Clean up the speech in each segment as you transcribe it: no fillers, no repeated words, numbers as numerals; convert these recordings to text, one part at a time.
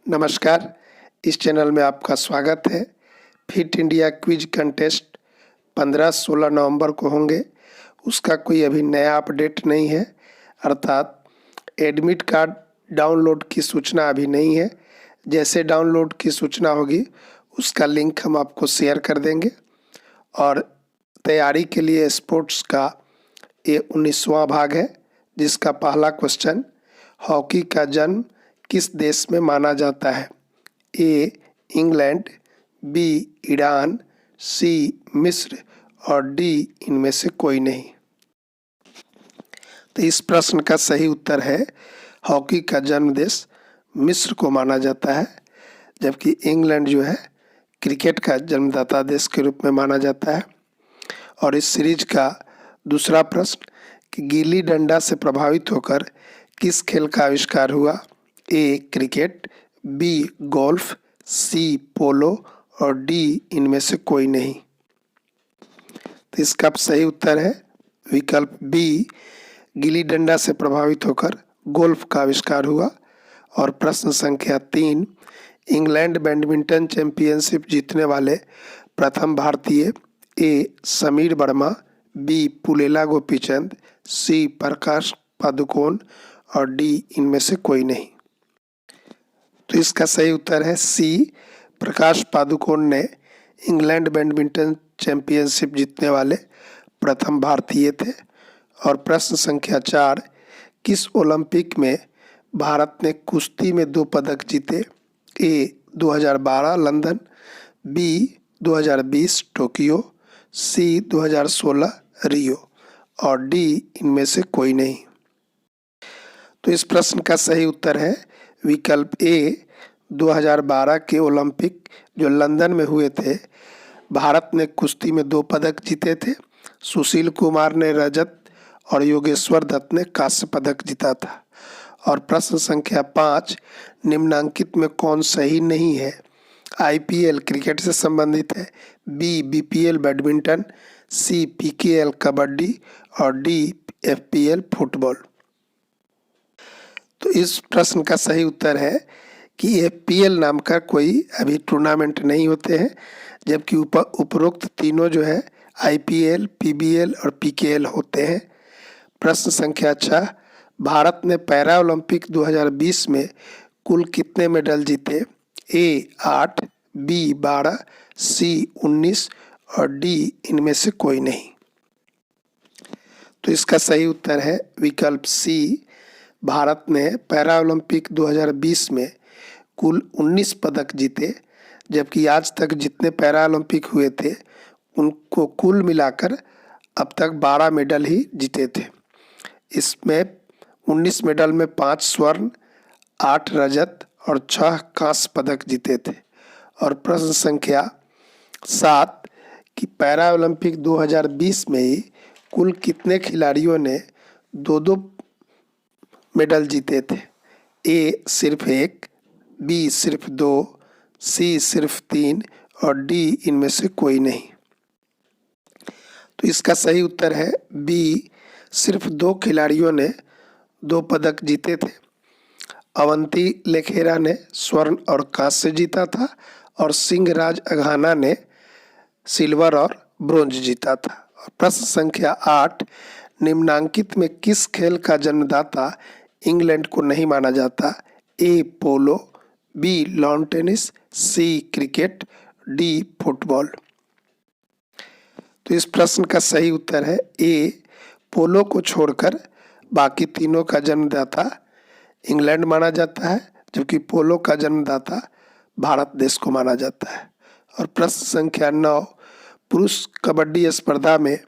नमस्कार, इस चैनल में आपका स्वागत है। फिट इंडिया क्विज कंटेस्ट 15-16 नवंबर को होंगे। उसका कोई अभी नया अपडेट नहीं है, अर्थात एडमिट कार्ड डाउनलोड की सूचना अभी नहीं है। जैसे डाउनलोड की सूचना होगी उसका लिंक हम आपको शेयर कर देंगे। और तैयारी के लिए स्पोर्ट्स का ये 19वां भाग है, जिसका पहला क्वेश्चन, हॉकी का जन्म किस देश में माना जाता है? ए इंग्लैंड, बी ईरान, सी मिस्र और डी इनमें से कोई नहीं। तो इस प्रश्न का सही उत्तर है हॉकी का जन्म देश मिस्र को माना जाता है, जबकि इंग्लैंड जो है क्रिकेट का जन्मदाता देश के रूप में माना जाता है। और इस सीरीज का दूसरा प्रश्न कि गिल्ली डंडा से प्रभावित होकर किस खेल का आविष्कार हुआ? ए क्रिकेट, बी गोल्फ, सी पोलो और डी इनमें से कोई नहीं। तो इसका सही उत्तर है विकल्प बी, गिल्ली डंडा से प्रभावित होकर गोल्फ का आविष्कार हुआ। और प्रश्न संख्या 3, इंग्लैंड बैडमिंटन चैंपियनशिप जीतने वाले प्रथम भारतीय? ए समीर वर्मा, बी पुलेला गोपीचंद, सी प्रकाश पादुकोण और डी इनमें से कोई नहीं। तो इसका सही उत्तर है सी, प्रकाश पादुकोण ने इंग्लैंड बैडमिंटन चैंपियनशिप जीतने वाले प्रथम भारतीय थे। और प्रश्न संख्या 4, किस ओलंपिक में भारत ने कुश्ती में 2 पदक जीते? ए 2012 लंदन, बी 2020 टोक्यो, सी 2016 रियो और डी इनमें से कोई नहीं। तो इस प्रश्न का सही उत्तर है विकल्प ए, 2012 के ओलंपिक जो लंदन में हुए थे, भारत ने कुश्ती में 2 पदक जीते थे। सुशील कुमार ने रजत और योगेश्वर दत्त ने कांस्य पदक जीता था। और प्रश्न संख्या 5, निम्नांकित में कौन सही नहीं है? आईपीएल क्रिकेट से संबंधित है, बी बीपीएल बैडमिंटन, सी पीकेएल कबड्डी और डी एफपीएल फुटबॉल। तो इस प्रश्न का सही उत्तर है कि एफपीएल नाम का कोई अभी टूर्नामेंट नहीं होते हैं, जबकि उपरोक्त तीनों जो है आईपीएल, पीबीएल और पीकेएल होते हैं। प्रश्न संख्या 6, भारत ने पैरा ओलंपिक 2020 में कुल कितने मेडल जीते? ए 8, बी 12, सी 19 और डी इनमें से कोई नहीं। तो इसका सही उत्तर है विकल्प सी, भारत ने पैरा ओलंपिक 2020 में कुल 19 पदक जीते, जबकि आज तक जितने पैरा ओलंपिक हुए थे उनको कुल मिलाकर अब तक 12 मेडल ही जीते थे। इसमें 19 मेडल में 5 स्वर्ण, 8 रजत और 6 कांस्य पदक जीते थे। और प्रश्न संख्या 7 कि पैरा ओलंपिक 2020 में ही कुल कितने खिलाड़ियों ने 2-2 मेडल जीते थे? ए सिर्फ 1, बी सिर्फ 2, सी सिर्फ 3 और डी इनमें से कोई नहीं। तो इसका सही उत्तर है बी, सिर्फ 2 खिलाड़ियों ने 2 पदक जीते थे। अवंती लेखेरा ने स्वर्ण और कांस्य जीता था और सिंहराज अघाना ने सिल्वर और ब्रोंज जीता था। और प्रश्न संख्या 8, निम्नांकित में किस खेल का जन्मदाता इंग्लैंड को नहीं माना जाता? ए पोलो, बी लॉन टेनिस, सी क्रिकेट, डी फुटबॉल। तो इस प्रश्न का सही उत्तर है ए, पोलो को छोड़कर बाकी तीनों का जन्मदाता इंग्लैंड माना जाता है, जबकि पोलो का जन्मदाता भारत देश को माना जाता है। और प्रश्न संख्या 9, पुरुष कबड्डी स्पर्धा में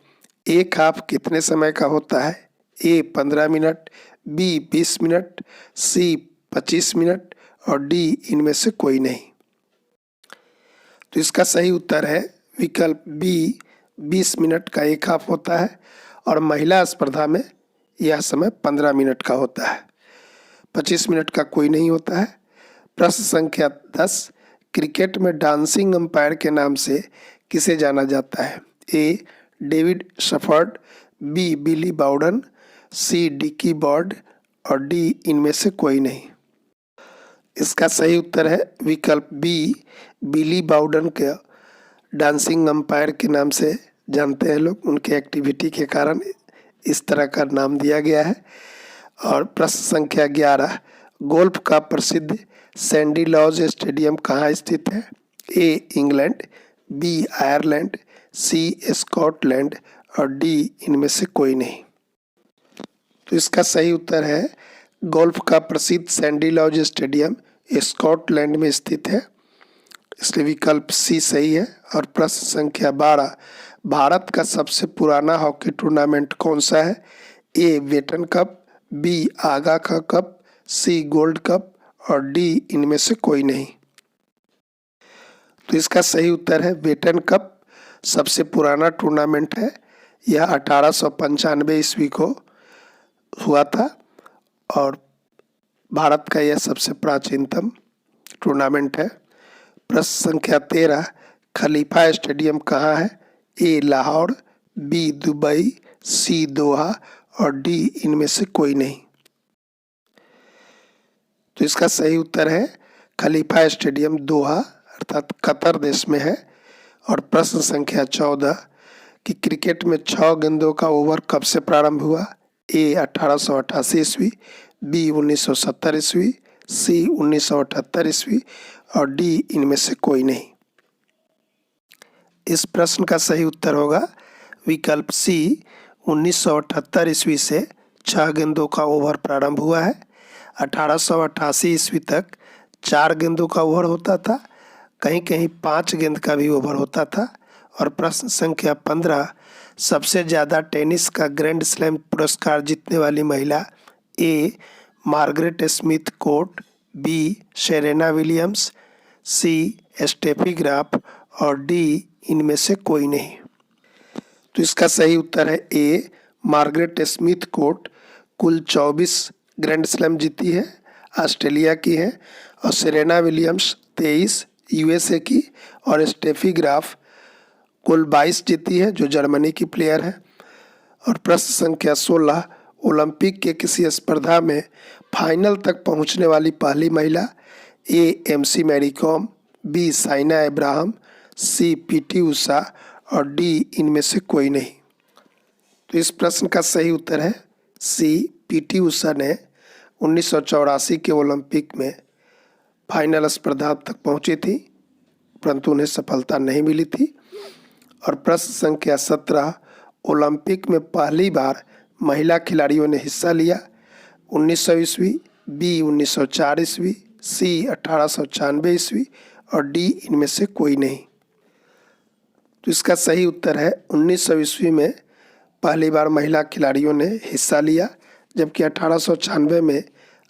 एक हाफ कितने समय का होता है? ए 15 मिनट, बी 20 मिनट, सी 25 मिनट और डी इनमें से कोई नहीं। तो इसका सही उत्तर है विकल्प बी, 20 मिनट का एक हाफ होता है और महिला स्पर्धा में यह समय 15 मिनट का होता है, 25 मिनट का कोई नहीं होता है। प्रश्न संख्या 10, क्रिकेट में डांसिंग अंपायर के नाम से किसे जाना जाता है? ए डेविड शफर्ड, बी बिली बाउडन, सी डिकी बर्ड और डी इनमें से कोई नहीं। इसका सही उत्तर है विकल्प बी, बिली बाउडन के डांसिंग अंपायर के नाम से जानते हैं लोग। उनके एक्टिविटी के कारण इस तरह का नाम दिया गया है। और प्रश्न संख्या 11, गोल्फ का प्रसिद्ध सैंडी लॉज स्टेडियम कहाँ स्थित है? A England, B Ireland, C Scotland और डी इनमें से कोई नहीं। तो इसका सही उत्तर है गोल्फ का प्रसिद्ध सैंडी लॉज स्टेडियम स्कॉटलैंड में स्थित है, इसलिए विकल्प सी सही है। और प्रश्न संख्या 12, भारत का सबसे पुराना हॉकी टूर्नामेंट कौन सा है? ए वेटन कप, बी आगा का कप, सी गोल्ड कप और डी इनमें से कोई नहीं। तो इसका सही उत्तर है वेटन कप सबसे पुराना टूर्नामेंट है। यह 1895 ईस्वी को हुआ था और भारत का यह सबसे प्राचीनतम टूर्नामेंट है। प्रश्न संख्या 13, खलीफा स्टेडियम कहाँ है? ए लाहौर, बी दुबई, सी दोहा और डी इनमें से कोई नहीं। तो इसका सही उत्तर है खलीफा स्टेडियम दोहा अर्थात कतर देश में है। और प्रश्न संख्या 14, कि क्रिकेट में 6 गेंदों का ओवर कब से प्रारंभ हुआ? ए 1888 ईस्वी, बी 1970 ईस्वी, सी 1978 ईस्वी और डी इनमें से कोई नहीं। इस प्रश्न का सही उत्तर होगा विकल्प सी, 1978 ईस्वी से 6 गेंदों का ओवर प्रारंभ हुआ है। 1888 ईस्वी तक 4 गेंदों का ओवर होता था, कहीं कहीं 5 गेंद का भी ओवर होता था। और प्रश्न संख्या 15, सबसे ज़्यादा टेनिस का ग्रैंड स्लैम पुरस्कार जीतने वाली महिला? A Margaret Smith Court, B Serena Williams, C Steffi Graf और डी इनमें से कोई नहीं। तो इसका सही उत्तर है ए मार्गरेट स्मिथ कोर्ट। कुल 24 ग्रैंड स्लैम जीती है, ऑस्ट्रेलिया की है। और सेरेना विलियम्स 23 यूएसए की और स्टेफी ग्राफ कुल 22 जीती है जो जर्मनी की प्लेयर है। और प्रश्न संख्या 16, ओलंपिक के किसी स्पर्धा में फाइनल तक पहुंचने वाली पहली महिला? A MC Mary Kom, B Saina Abraham, C PT Usha और डी इनमें से कोई नहीं। तो इस प्रश्न का सही उत्तर है सी, पीटी उषा ने 1984 के ओलंपिक में फाइनल स्पर्धा तक पहुंची थी, परंतु उन्हें सफलता नहीं मिली थी। और प्रश्न संख्या 17, ओलंपिक में पहली बार महिला खिलाड़ियों ने हिस्सा लिया? 1900 ईस्वी, बी 1904 ईस्वी, सी 1896 ईस्वी और डी इनमें से कोई नहीं। तो इसका सही उत्तर है 1900 ईस्वी में पहली बार महिला खिलाड़ियों ने हिस्सा लिया, जबकि 1896 में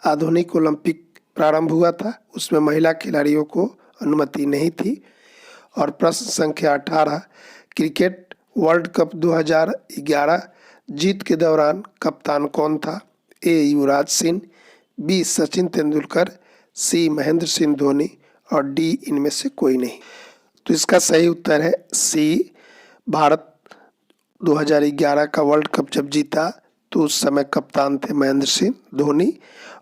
आधुनिक ओलंपिक प्रारंभ हुआ था, उसमें महिला खिलाड़ियों को अनुमति नहीं थी। और प्रश्न संख्या 18, क्रिकेट वर्ल्ड कप 2011 जीत के दौरान कप्तान कौन था? ए युवराज सिंह, बी सचिन तेंदुलकर, सी महेंद्र सिंह धोनी और डी इनमें से कोई नहीं। तो इसका सही उत्तर है सी, भारत 2011 का वर्ल्ड कप जब जीता तो उस समय कप्तान थे महेंद्र सिंह धोनी।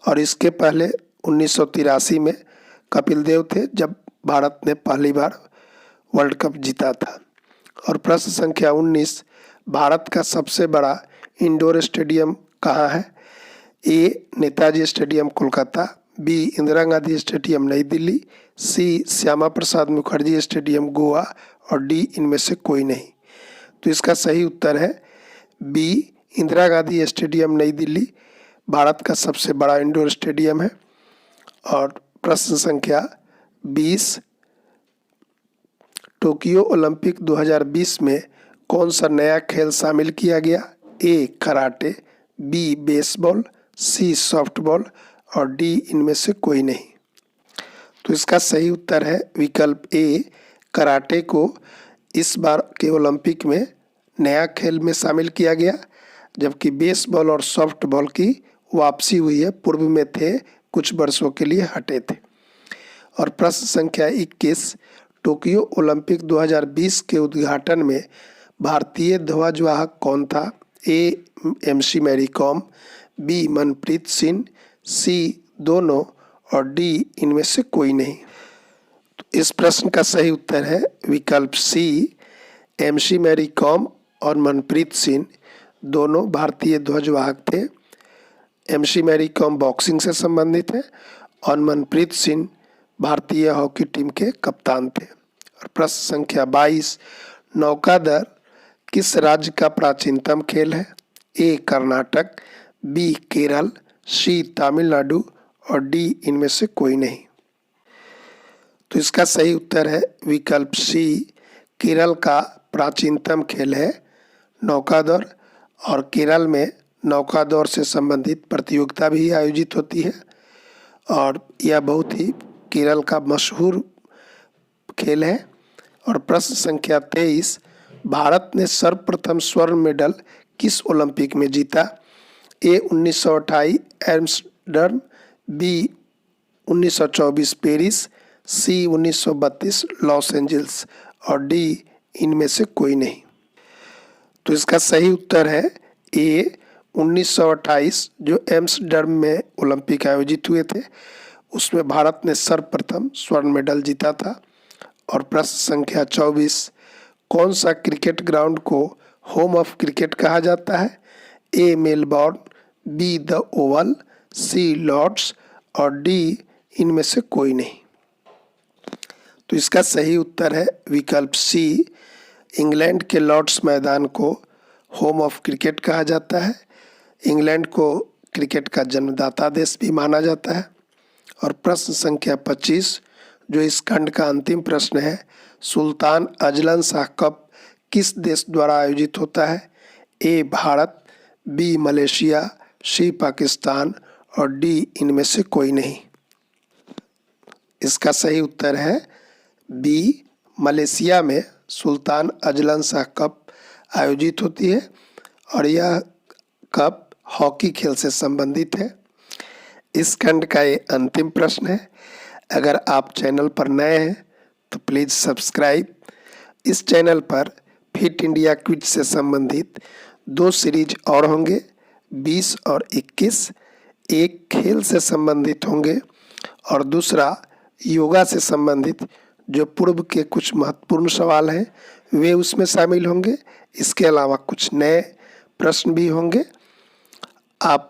और इसके पहले 1983 में कपिल देव थे जब भारत ने पहली बार वर्ल्ड कप जीता था। और प्रश्न संख्या 19, भारत का सबसे बड़ा इंडोर स्टेडियम कहाँ है? A Netaji stadium Kolkata, B Indira Gandhi stadium New Delhi, C Shyama Prasad Mukherjee stadium Goa और डी इनमें से कोई नहीं। तो इसका सही उत्तर है बी, इंदिरा गांधी स्टेडियम नई दिल्ली भारत का सबसे बड़ा इंडोर स्टेडियम है। और प्रश्न संख्या 20, टोक्यो ओलंपिक 2020 में कौन सा नया खेल शामिल किया गया? ए कराटे, बी बेसबॉल, सी सॉफ्टबॉल और डी इनमें से कोई नहीं। तो इसका सही उत्तर है विकल्प ए, कराटे को इस बार के ओलंपिक में नया खेल में शामिल किया गया, जबकि बेसबॉल और सॉफ्टबॉल की वापसी हुई है, पूर्व में थे कुछ वर्षों के लिए हटे थे। और प्रश्न संख्या 21, टोक्यो ओलंपिक 2020 के उद्घाटन में भारतीय ध्वजवाहक कौन था? A MC Mary Kom, B Manpreet Singh, C दोनों और डी इनमें से कोई नहीं। तो इस प्रश्न का सही उत्तर है विकल्प सी, MC मैरी कॉम और मनप्रीत सिंह दोनों भारतीय ध्वजवाहक थे। MC मैरी कॉम बॉक्सिंग से संबंधित है और मनप्रीत सिंह भारतीय हॉकी टीम के कप्तान थे। और प्रश्न संख्या 22, नौकादर किस राज्य का प्राचीनतम खेल है? ए कर्नाटक, बी केरल, सी तमिलनाडु और डी इनमें से कोई नहीं। तो इसका सही उत्तर है विकल्प सी, केरल का प्राचीनतम खेल है नौकादौड़। और केरल में नौकादौड़ से संबंधित प्रतियोगिता भी आयोजित होती है और यह बहुत ही केरल का मशहूर खेल है। और प्रश्न संख्या 23, भारत ने सर्वप्रथम स्वर्ण मेडल किस ओलंपिक में जीता? ए 1928 एम्स्टर्डम, बी 1924 पेरिस, सी 1932 लॉस एंजल्स और डी इनमें से कोई नहीं। तो इसका सही उत्तर है ए 1928, जो एम्स्टर्डम में ओलंपिक आयोजित हुए थे उसमें भारत ने सर्वप्रथम स्वर्ण मेडल जीता था। और प्रश्न संख्या 24, कौन सा क्रिकेट ग्राउंड को होम ऑफ क्रिकेट कहा जाता है? A Melbourne, B the Oval, C Lord's और डी इनमें से कोई नहीं। तो इसका सही उत्तर है विकल्प सी, इंग्लैंड के लॉर्ड्स मैदान को होम ऑफ क्रिकेट कहा जाता है। इंग्लैंड को क्रिकेट का जन्मदाता देश भी माना जाता है। और प्रश्न संख्या 25, जो इस खंड का अंतिम प्रश्न है, सुल्तान अजलन शाह कप किस देश द्वारा आयोजित होता है? ए भारत, बी मलेशिया, सी पाकिस्तान और डी इनमें से कोई नहीं। इसका सही उत्तर है बी, मलेशिया में सुल्तान अजलन शाह कप आयोजित होती है और यह कप हॉकी खेल से संबंधित है। इस खंड का ये अंतिम प्रश्न है। अगर आप चैनल पर नए हैं तो प्लीज़ सब्सक्राइब। इस चैनल पर फिट इंडिया क्विज से संबंधित 2 सीरीज और होंगे, 20 और 21। एक खेल से संबंधित होंगे और दूसरा योगा से संबंधित जो पूर्व के कुछ महत्वपूर्ण सवाल हैं वे उसमें शामिल होंगे। इसके अलावा कुछ नए प्रश्न भी होंगे। आप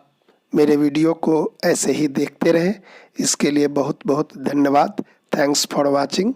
मेरे वीडियो को ऐसे ही देखते रहें। इसके लिए बहुत बहुत धन्यवाद। Thanks for watching.